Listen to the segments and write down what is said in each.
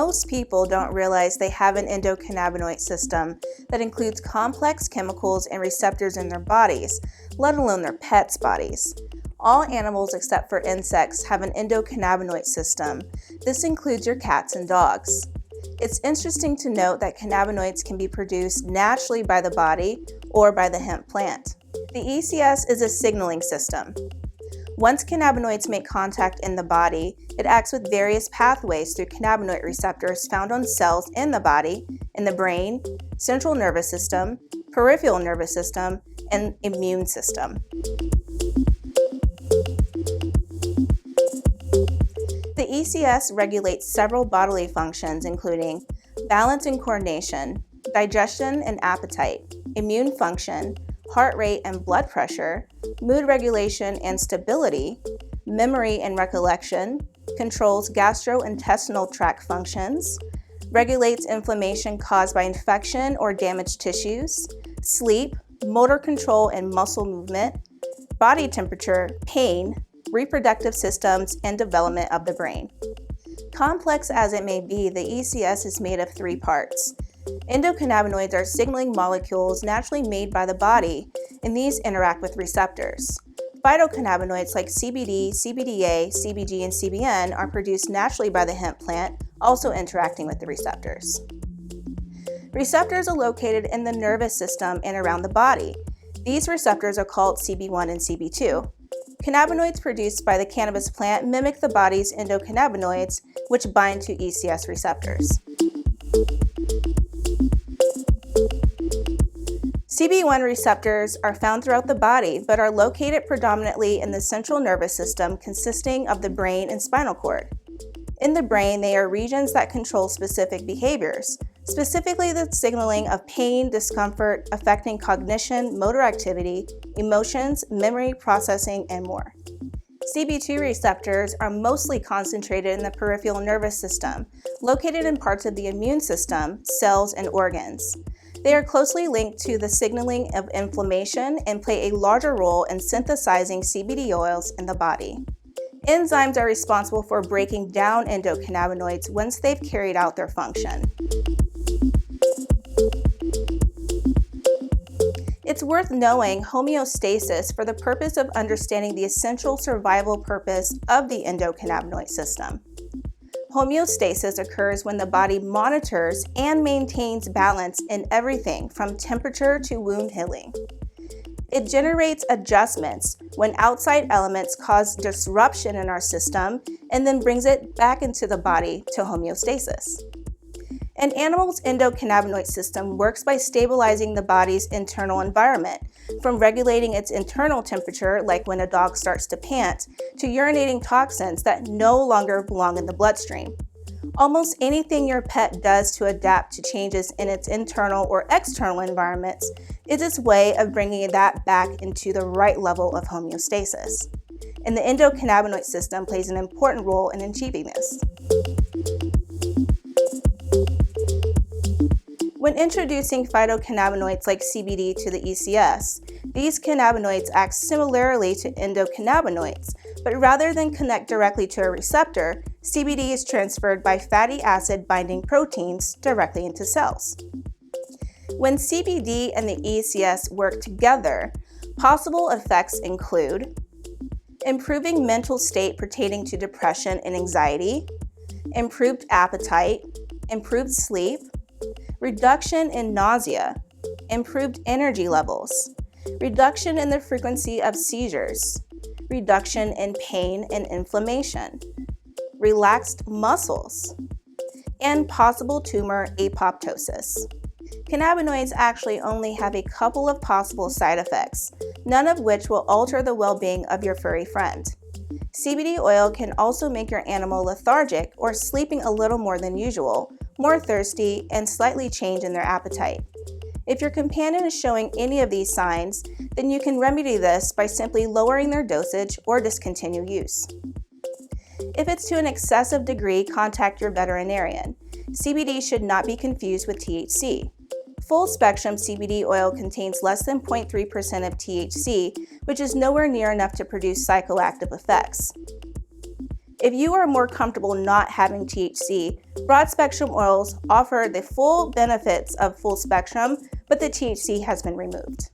Most people don't realize they have an endocannabinoid system that includes complex chemicals and receptors in their bodies, let alone their pets' bodies. All animals except for insects have an endocannabinoid system. This includes your cats and dogs. It's interesting to note that cannabinoids can be produced naturally by the body or by the hemp plant. The ECS is a signaling system. Once cannabinoids make contact in the body, it acts with various pathways through cannabinoid receptors found on cells in the body, in the brain, central nervous system, peripheral nervous system, and immune system. The ECS regulates several bodily functions, including balance and coordination, digestion and appetite, immune function, heart rate and blood pressure, mood regulation and stability, memory and recollection, controls gastrointestinal tract functions, regulates inflammation caused by infection or damaged tissues, sleep, motor control and muscle movement, body temperature, pain, reproductive systems, and development of the brain. Complex as it may be, the ECS is made of 3 parts. Endocannabinoids are signaling molecules naturally made by the body, and these interact with receptors. Phytocannabinoids like CBD, CBDA, CBG, and CBN are produced naturally by the hemp plant, also interacting with the receptors. Receptors are located in the nervous system and around the body. These receptors are called CB1 and CB2. Cannabinoids produced by the cannabis plant mimic the body's endocannabinoids, which bind to ECS receptors. CB1 receptors are found throughout the body, but are located predominantly in the central nervous system, consisting of the brain and spinal cord. In the brain, they are regions that control specific behaviors, specifically the signaling of pain, discomfort, affecting cognition, motor activity, emotions, memory, processing, and more. CB2 receptors are mostly concentrated in the peripheral nervous system, located in parts of the immune system, cells, and organs. They are closely linked to the signaling of inflammation and play a larger role in synthesizing CBD oils in the body. Enzymes are responsible for breaking down endocannabinoids once they've carried out their function. It's worth knowing homeostasis for the purpose of understanding the essential survival purpose of the endocannabinoid system. Homeostasis occurs when the body monitors and maintains balance in everything from temperature to wound healing. It generates adjustments when outside elements cause disruption in our system and then brings it back into the body to homeostasis. An animal's endocannabinoid system works by stabilizing the body's internal environment, from regulating its internal temperature, like when a dog starts to pant, to urinating toxins that no longer belong in the bloodstream. Almost anything your pet does to adapt to changes in its internal or external environments is its way of bringing that back into the right level of homeostasis. And the endocannabinoid system plays an important role in achieving this. When introducing phytocannabinoids like CBD to the ECS, these cannabinoids act similarly to endocannabinoids, but rather than connect directly to a receptor, CBD is transferred by fatty acid binding proteins directly into cells. When CBD and the ECS work together, possible effects include improving mental state pertaining to depression and anxiety, improved appetite, improved sleep, reduction in nausea, improved energy levels, reduction in the frequency of seizures, reduction in pain and inflammation, relaxed muscles, and possible tumor apoptosis. Cannabinoids actually only have a couple of possible side effects, none of which will alter the well-being of your furry friend. CBD oil can also make your animal lethargic or sleeping a little more than usual, more thirsty, and slightly change in their appetite. If your companion is showing any of these signs, then you can remedy this by simply lowering their dosage or discontinue use. If it's to an excessive degree, contact your veterinarian. CBD should not be confused with THC. Full-spectrum CBD oil contains less than 0.3% of THC, which is nowhere near enough to produce psychoactive effects. If you are more comfortable not having THC, broad-spectrum oils offer the full benefits of full spectrum, but the THC has been removed.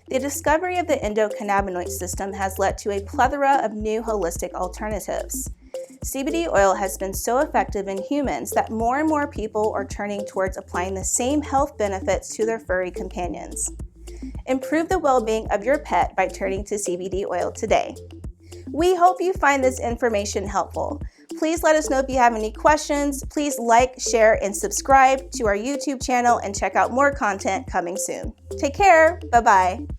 The discovery of the endocannabinoid system has led to a plethora of new holistic alternatives. CBD oil has been so effective in humans that more and more people are turning towards applying the same health benefits to their furry companions. Improve the well-being of your pet by turning to CBD oil today. We hope you find this information helpful. Please let us know if you have any questions. Please like, share, and subscribe to our YouTube channel and check out more content coming soon. Take care. Bye-bye.